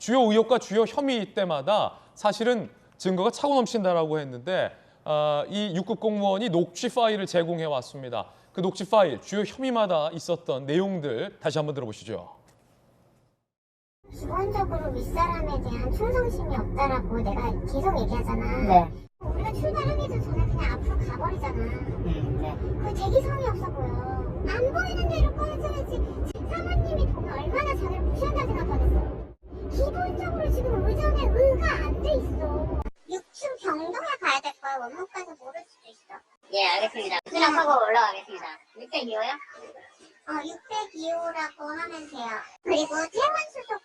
주요 의혹과 주요 혐의 때마다 사실은 증거가 차고 넘친다라고 했는데 이 6급 공무원이 녹취 파일을 제공해 왔습니다. 그 녹취 파일, 주요 혐의마다 있었던 내용들 다시 한번 들어보시죠. 기본적으로 윗사람에 대한 충성심이 없다라고 내가 계속 얘기하잖아. 네. 우리가 출발하기도 전에 그냥 앞으로 가버리잖아. 네. 그 대기성이 없어 보여. 안 보이는 대로 꺼내줘야지. 사모님이 보면 얼마나 자기를 무시한다 생각하겠어. 기본적으로 지금 의전에 의가 안 돼 있어. 6층 병동에 가야 될 거야. 원목 가서 모를 수도 있어. 예, 알겠습니다. 수락하고 올라가겠습니다. 602호요? 602호라고 하면 돼요. 그리고 퇴원 수속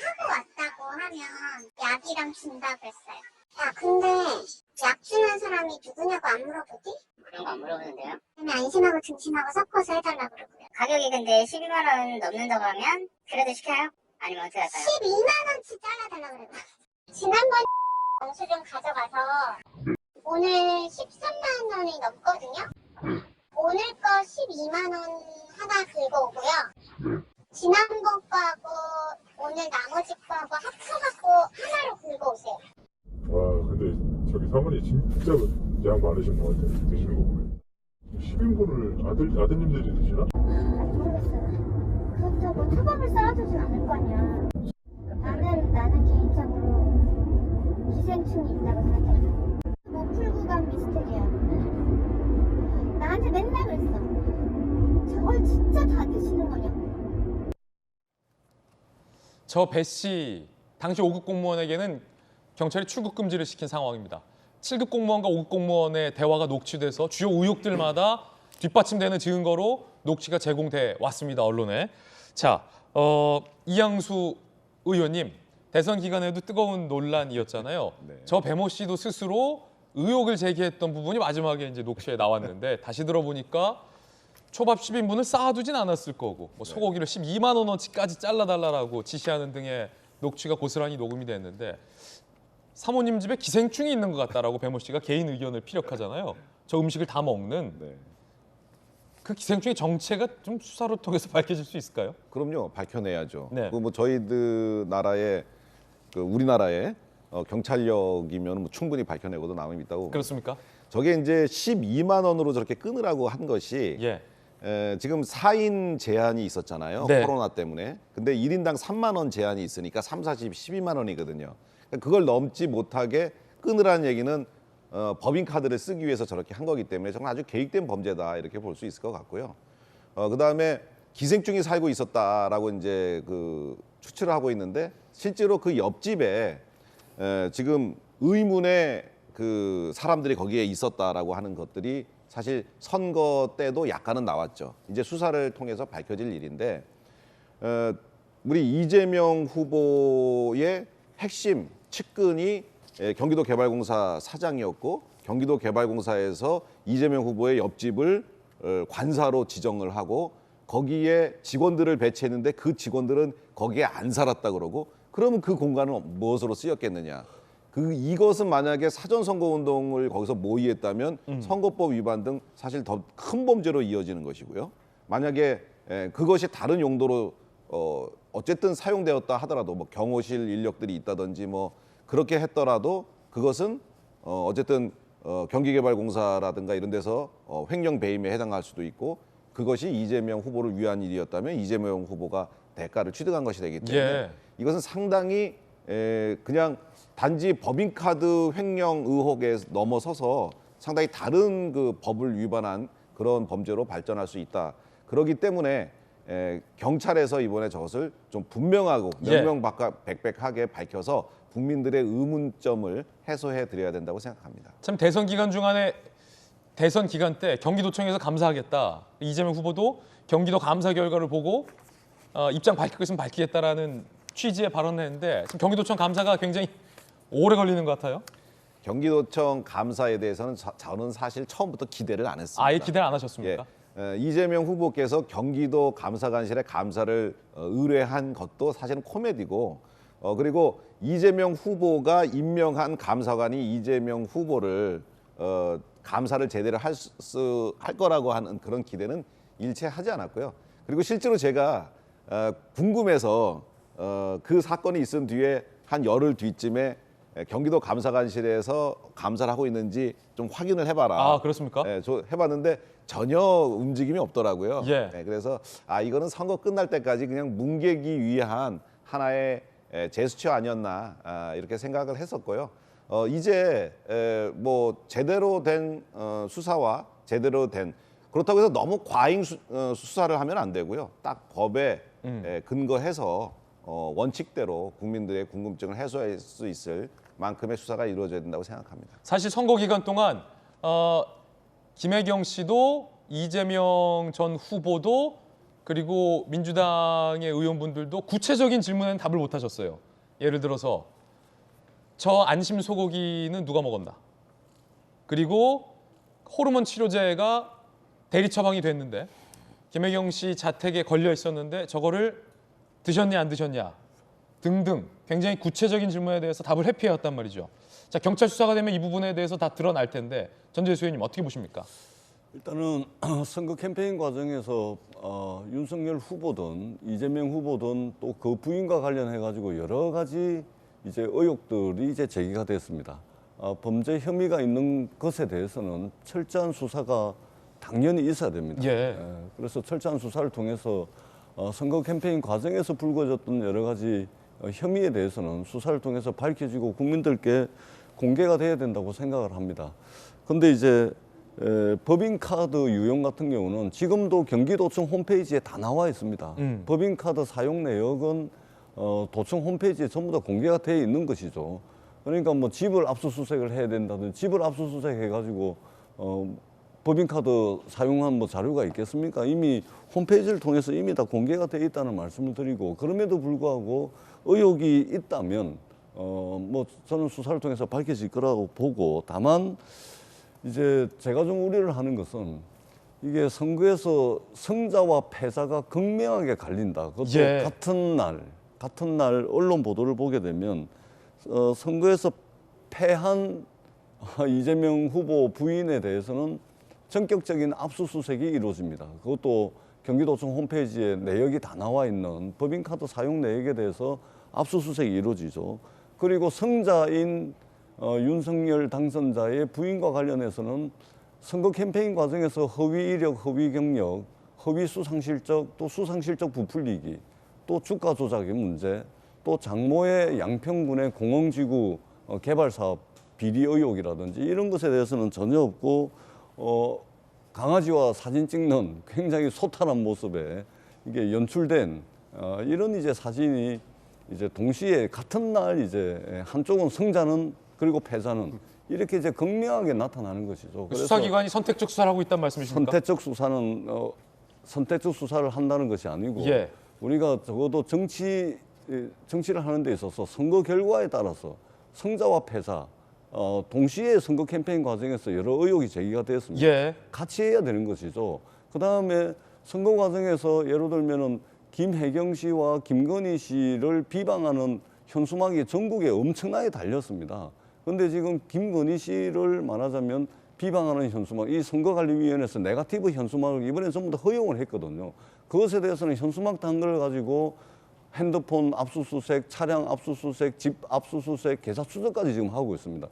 하고 왔다고 하면 약이랑 준다고 했어요. 야, 근데 약 주는 사람이 누구냐고 안 물어보지? 그런 거 안 물어보는데요. 그러면 안심하고 등심하고 섞어서 해달라고 그러고요. 가격이 근데 12만 원 넘는다고 하면 그래도 시켜요? 아니면 어떻게 할까요? 12만 원치 잘라달라고 그러고. 지난번 영수증 가져가서 오늘 13만 원이 넘거든요. 오늘 거 12만 원 하나 긁어오고요. 지난번 거하고 오늘 나머지 거하고 합쳐갖고 하나로 긁어오세요. 와, 근데 저기 사모님 진짜 양 많으신 것 같아요. 드시는 거 보면. 10인분을 아드님들이 드시나? 모르겠어요. 그렇다고 초밥을 쌓아주진 않을 거 아니야. 나는 개인적으로 기생충이 있다고 생각해. 뭐 풀고 간 미스테리야. 나한테 맨날 그랬어. 저걸 진짜 다 드시는 거냐고. 저 배 씨, 당시 5급 공무원에게는 경찰이 출국 금지를 시킨 상황입니다. 7급 공무원과 5급 공무원의 대화가 녹취돼서 주요 의혹들마다 뒷받침되는 증거로 녹취가 제공돼 왔습니다, 언론에. 자, 이양수 의원님, 대선 기간에도 뜨거운 논란이었잖아요. 네. 저 배모 씨도 스스로 의혹을 제기했던 부분이 마지막에 이제 녹취에 나왔는데 다시 들어보니까 초밥 10인분을 쌓아두진 않았을 거고 뭐 소고기를 12만 원어치까지 잘라달라고 지시하는 등의 녹취가 고스란히 녹음이 됐는데 사모님 집에 기생충이 있는 것 같다라고 배모 씨가 개인 의견을 피력하잖아요. 저 음식을 다 먹는 네. 그 기생충의 정체가 좀 수사를 통해서 밝혀질 수 있을까요? 그럼요, 밝혀내야죠. 네. 그 뭐 저희들 나라의 우리나라의 경찰력이면 뭐 충분히 밝혀내고도 남음이 있다고. 그렇습니까? 저게 이제 12만 원으로 저렇게 끊으라고 한 것이 예. 지금 4인 제한이 있었잖아요. 네. 코로나 때문에. 근데 1인당 3만 원 제한이 있으니까 3, 40, 12만 원이거든요. 그러니까 그걸 넘지 못하게 끊으라는 얘기는 법인카드를 쓰기 위해서 저렇게 한 거기 때문에 정말 아주 계획된 범죄다 이렇게 볼 수 있을 것 같고요. 그다음에 기생충이 살고 있었다라고 이제 추측을 하고 있는데 실제로 그 옆집에 지금 의문의 사람들이 거기에 있었다라고 하는 것들이 사실 선거 때도 약간은 나왔죠. 이제 수사를 통해서 밝혀질 일인데 우리 이재명 후보의 핵심 측근이 경기도개발공사 사장이었고 경기도개발공사에서 이재명 후보의 옆집을 관사로 지정을 하고 거기에 직원들을 배치했는데 그 직원들은 거기에 안 살았다 그러고 그러면 그 공간은 무엇으로 쓰였겠느냐. 이것은 만약에 사전선거운동을 거기서 모의했다면 선거법 위반 등 사실 더 큰 범죄로 이어지는 것이고요. 만약에 그것이 다른 용도로 어쨌든 사용되었다 하더라도 뭐 경호실 인력들이 있다든지 뭐 그렇게 했더라도 그것은 어쨌든 경기개발공사라든가 이런 데서 횡령 배임에 해당할 수도 있고 그것이 이재명 후보를 위한 일이었다면 이재명 후보가 대가를 취득한 것이 되기 때문에 예. 이것은 상당히 그냥 단지 법인카드 횡령 의혹에 넘어서서 상당히 다른 법을 위반한 그런 범죄로 발전할 수 있다. 그렇기 때문에 경찰에서 이번에 저것을 좀 분명하고 명명백백하게 밝혀서 국민들의 의문점을 해소해 드려야 된다고 생각합니다. 참 대선 기간 중간에 대선 기간 때 경기도청에서 감사하겠다. 이재명 후보도 경기도 감사 결과를 보고 입장 밝힐 것은 밝히겠다라는 취지의 발언을 했는데 지금 경기도청 감사가 굉장히 오래 걸리는 것 같아요. 경기도청 감사에 대해서는 저는 사실 처음부터 기대를 안 했습니다. 아예 기대를 안 하셨습니까? 이재명 후보께서 경기도 감사관실에 감사를 의뢰한 것도 사실은 코미디고 그리고 이재명 후보가 임명한 감사관이 이재명 후보를 감사를 제대로 할 거라고 하는 그런 기대는 일체 하지 않았고요. 그리고 실제로 제가 궁금해서 그 사건이 있은 뒤에 한 열흘 뒤쯤에 경기도 감사관실에서 감사를 하고 있는지 좀 확인을 해봐라. 아, 그렇습니까? 저 해봤는데 전혀 움직임이 없더라고요. 예. 그래서 이거는 선거 끝날 때까지 그냥 뭉개기 위한 하나의 제스처 아니었나 이렇게 생각을 했었고요. 이제 뭐 제대로 된 수사와 제대로 된 그렇다고 해서 너무 과잉 수사를 하면 안 되고요. 딱 법에 근거해서 원칙대로 국민들의 궁금증을 해소할 수 있을 만큼의 수사가 이루어져야 된다고 생각합니다. 사실 선거 기간 동안 김혜경 씨도 이재명 전 후보도 그리고 민주당의 의원분들도 구체적인 질문에는 답을 못 하셨어요. 예를 들어서 저 안심 소고기는 누가 먹었나? 그리고 호르몬 치료제가 대리 처방이 됐는데 김혜경 씨 자택에 걸려 있었는데 저거를 드셨냐 안 드셨냐 등등 굉장히 구체적인 질문에 대해서 답을 회피해왔단 말이죠. 자, 경찰 수사가 되면 이 부분에 대해서 다 드러날 텐데 전재수 의원님 어떻게 보십니까? 일단은 선거 캠페인 과정에서 윤석열 후보든 이재명 후보든 또 그 부인과 관련해 가지고 여러 가지 이제 의혹들이 이제 제기가 됐습니다. 범죄 혐의가 있는 것에 대해서는 철저한 수사가 당연히 있어야 됩니다. 예. 그래서 철저한 수사를 통해서 선거 캠페인 과정에서 불거졌던 여러 가지 혐의에 대해서는 수사를 통해서 밝혀지고 국민들께 공개가 돼야 된다고 생각을 합니다. 그런데 이제 법인카드 유형 같은 경우는 지금도 경기도청 홈페이지에 다 나와 있습니다. 법인카드 사용 내역은 도청 홈페이지에 전부 다 공개가 되어 있는 것이죠. 그러니까 뭐 집을 압수수색을 해야 된다든지 집을 압수수색 해가지고 법인카드 사용한 뭐 자료가 있겠습니까? 이미 홈페이지를 통해서 이미 다 공개가 되어 있다는 말씀을 드리고 그럼에도 불구하고 의혹이 있다면 뭐 저는 수사를 통해서 밝혀질 거라고 보고 다만 이제 제가 좀 우려를 하는 것은 이게 선거에서 승자와 패자가 극명하게 갈린다. 그것도 예. 같은 날 언론 보도를 보게 되면 선거에서 패한 이재명 후보 부인에 대해서는 전격적인 압수수색이 이루어집니다. 그것도 경기도청 홈페이지에 내역이 다 나와 있는 법인카드 사용 내역에 대해서 압수수색이 이루어지죠. 그리고 승자인 윤석열 당선자의 부인과 관련해서는 선거 캠페인 과정에서 허위 이력, 허위 경력, 허위 수상실적, 또 수상실적 부풀리기, 또 주가 조작의 문제, 또 장모의 양평군의 공영지구 개발 사업 비리 의혹이라든지 이런 것에 대해서는 전혀 없고 강아지와 사진 찍는 굉장히 소탈한 모습에 이게 연출된 이런 이제 사진이 이제 동시에 같은 날 이제 한쪽은 승자는 그리고 패자는 이렇게 이제 극명하게 나타나는 것이죠. 그래서 수사기관이 선택적 수사를 하고 있다는 말씀이십니까? 선택적 수사는 선택적 수사를 한다는 것이 아니고 예. 우리가 적어도 정치를 하는 데 있어서 선거 결과에 따라서 승자와 패자 동시에 선거 캠페인 과정에서 여러 의혹이 제기가 되었습니다. 예. 같이 해야 되는 것이죠. 그 다음에 선거 과정에서 예를 들면은 김혜경 씨와 김건희 씨를 비방하는 현수막이 전국에 엄청나게 달렸습니다. 그런데 지금 김건희 씨를 말하자면 비방하는 현수막, 이 선거관리위원회에서 네거티브 현수막을 이번에 전부 다 허용을 했거든요. 그것에 대해서는 현수막 단 걸 가지고 핸드폰 압수수색, 차량 압수수색, 집 압수수색, 계좌 추적까지 지금 하고 있습니다.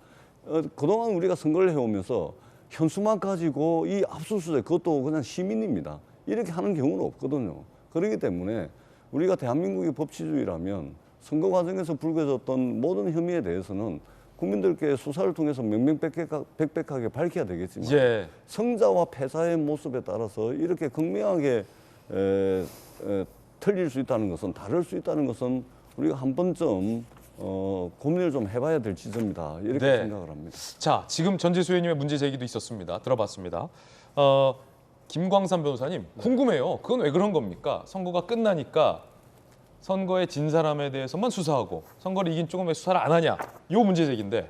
그동안 우리가 선거를 해오면서 현수막 가지고 이 압수수색, 그것도 그냥 시민입니다. 이렇게 하는 경우는 없거든요. 그렇기 때문에 우리가 대한민국의 법치주의라면 선거 과정에서 불거졌던 모든 혐의에 대해서는 국민들께 수사를 통해서 명명백백하게 밝혀야 되겠지만 예. 승자와 패자의 모습에 따라서 이렇게 극명하게 틀릴 수 있다는 것은 다를 수 있다는 것은 우리가 한 번쯤 고민을 좀 해봐야 될 지점이다 이렇게 네. 생각을 합니다. 자, 지금 전재수 의원님의 문제 제기도 있었습니다. 들어봤습니다. 김광삼 변호사님 궁금해요. 그건 왜 그런 겁니까? 선거가 끝나니까 선거에 진 사람에 대해서만 수사하고 선거를 이긴 쪽은 왜 수사를 안 하냐? 이 문제 제기인데.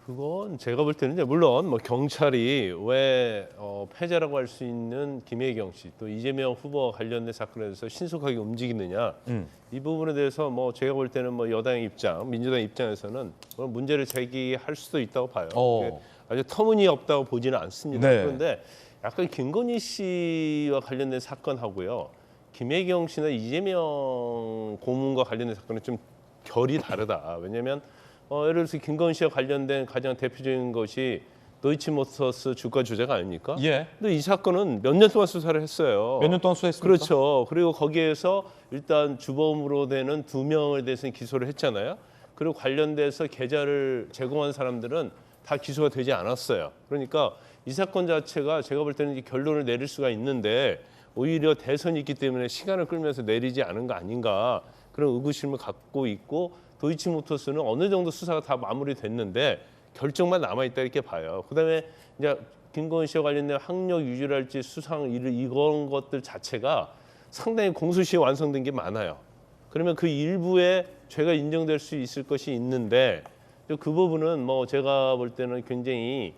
그건 제가 볼 때는 이제 물론 뭐 경찰이 왜 패자라고 할 수 있는 김혜경 씨 또 이재명 후보와 관련된 사건에 대해서 신속하게 움직이느냐 이 부분에 대해서 뭐 제가 볼 때는 뭐 여당의 입장, 민주당 입장에서는 문제를 제기할 수도 있다고 봐요. 아주 터무니없다고 보지는 않습니다. 네. 그런데 약간 김건희 씨와 관련된 사건하고요. 김혜경 씨나 이재명 고문과 관련된 사건은 좀 결이 다르다. 왜냐하면 예를 들어서 김건희 씨와 관련된 가장 대표적인 것이 도이치모터스 주가 조작 아닙니까? 예. 근데 이 사건은 몇 년 동안 수사를 했어요. 몇 년 동안 수사했습니까? 그렇죠. 그리고 거기에서 일단 주범으로 되는 2명을 대해서는 기소를 했잖아요. 그리고 관련돼서 계좌를 제공한 사람들은 다 기소가 되지 않았어요. 그러니까 이 사건 자체가 제가 볼 때는 이제 결론을 내릴 수가 있는데 오히려 대선이 있기 때문에 시간을 끌면서 내리지 않은 거 아닌가 그런 의구심을 갖고 있고 도이치모터스는 어느 정도 수사가 다 마무리됐는데 결정만 남아있다 이렇게 봐요. 그다음에 이제 김건희 씨와 관련된 학력 유지랄지 수상 이런 것들 자체가 상당히 공소시에 완성된 게 많아요. 그러면 그 일부에 죄가 인정될 수 있을 것이 있는데 그 부분은 뭐 제가 볼 때는 굉장히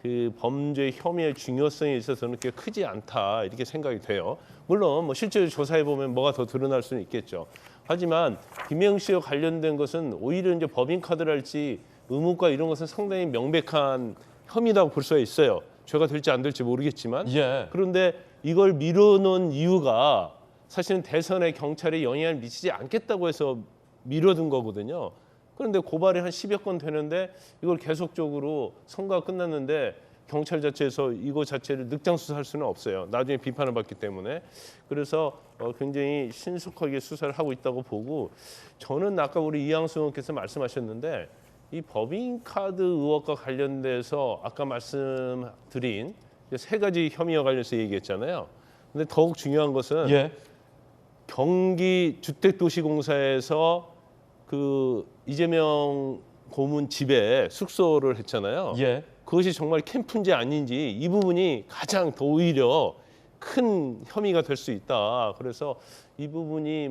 그 범죄 혐의의 중요성에 있어서는 꽤 크지 않다 이렇게 생각이 돼요. 물론 뭐 실제로 조사해 보면 뭐가 더 드러날 수는 있겠죠. 하지만 김혜경 씨와 관련된 것은 오히려 이제 법인카드랄지 의무과 이런 것은 상당히 명백한 혐의라고 볼 수가 있어요. 죄가 될지 안 될지 모르겠지만 예. 그런데 이걸 미뤄놓은 이유가 사실은 대선에 경찰에 영향을 미치지 않겠다고 해서 미뤄둔 거거든요. 그런데 고발이 한 10여 건 되는데 이걸 계속적으로 선거가 끝났는데 경찰 자체에서 이거 자체를 늑장 수사할 수는 없어요. 나중에 비판을 받기 때문에. 그래서 굉장히 신속하게 수사를 하고 있다고 보고 저는 아까 우리 이항수 의원께서 말씀하셨는데 이 법인카드 의혹과 관련돼서 아까 말씀드린 3가지 혐의와 관련해서 얘기했잖아요. 근데 더욱 중요한 것은 예. 경기주택도시공사에서 그 이재명 고문 집에 숙소를 했잖아요. 예. 그것이 정말 캠프인지 아닌지 이 부분이 가장 더 오히려 큰 혐의가 될 수 있다. 그래서 이 부분이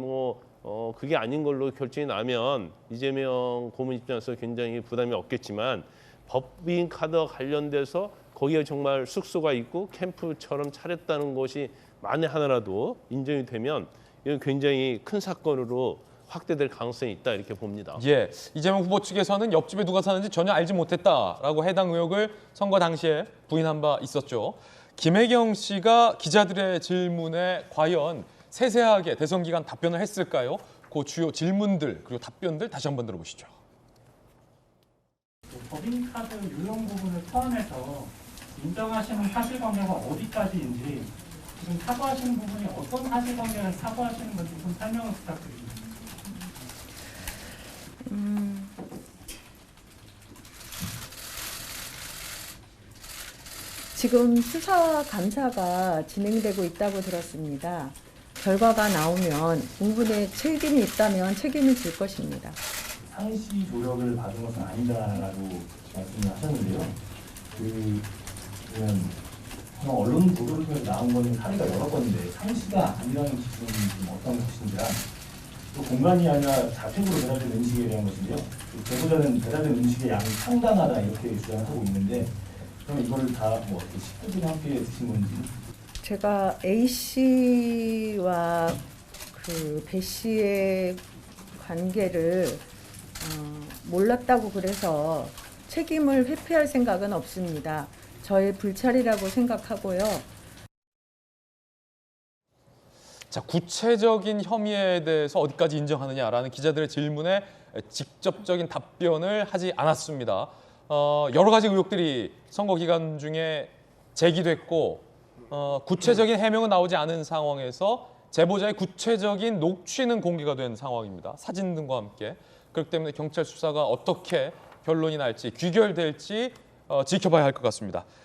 그게 아닌 걸로 결정이 나면 이재명 고문 입장에서 굉장히 부담이 없겠지만 법인카드와 관련돼서 거기에 정말 숙소가 있고 캠프처럼 차렸다는 것이 만에 하나라도 인정이 되면 이건 굉장히 큰 사건으로 확대될 가능성이 있다 이렇게 봅니다. 예, 이재명 후보 측에서는 옆집에 누가 사는지 전혀 알지 못했다라고 해당 의혹을 선거 당시에 부인한 바 있었죠. 김혜경 씨가 기자들의 질문에 과연 세세하게 대선 기간 답변을 했을까요? 그 주요 질문들 그리고 답변들 다시 한번 들어보시죠. 법인카드 유용 부분을 포함해서 인정하시는 사실관계가 어디까지인지 지금 사과하시는 부분이 어떤 사실관계를 사과하시는 건지 좀 설명을 부탁드립니다. 지금 수사 감사가 진행되고 있다고 들었습니다. 결과가 나오면 공분에 책임이 있다면 책임을 질 것입니다. 상시 조력을 받은 것은 아니다라고 말씀을 하셨는데요. 그냥 언론 보도를 통해서 나온 거는 사례가 여러 건데 상시가 아니라는 기준은 어떤 것인지랑 또 공간이 아니라 자택으로 배달된 음식에 대한 것인데요. 제보자는 배달된 음식의 양이 상당하다 이렇게 주장하고 있는데 그럼 이걸 다 어떻게 식구들이 함께 드신 건지? 제가 A 씨와 그 배 씨의 관계를 몰랐다고 그래서 책임을 회피할 생각은 없습니다. 저의 불찰이라고 생각하고요. 자, 구체적인 혐의에 대해서 어디까지 인정하느냐라는 기자들의 질문에 직접적인 답변을 하지 않았습니다. 여러 가지 의혹들이 선거 기간 중에 제기됐고 구체적인 해명은 나오지 않은 상황에서 제보자의 구체적인 녹취는 공개가 된 상황입니다. 사진 등과 함께. 그렇기 때문에 경찰 수사가 어떻게 결론이 날지 귀결될지 지켜봐야 할 것 같습니다.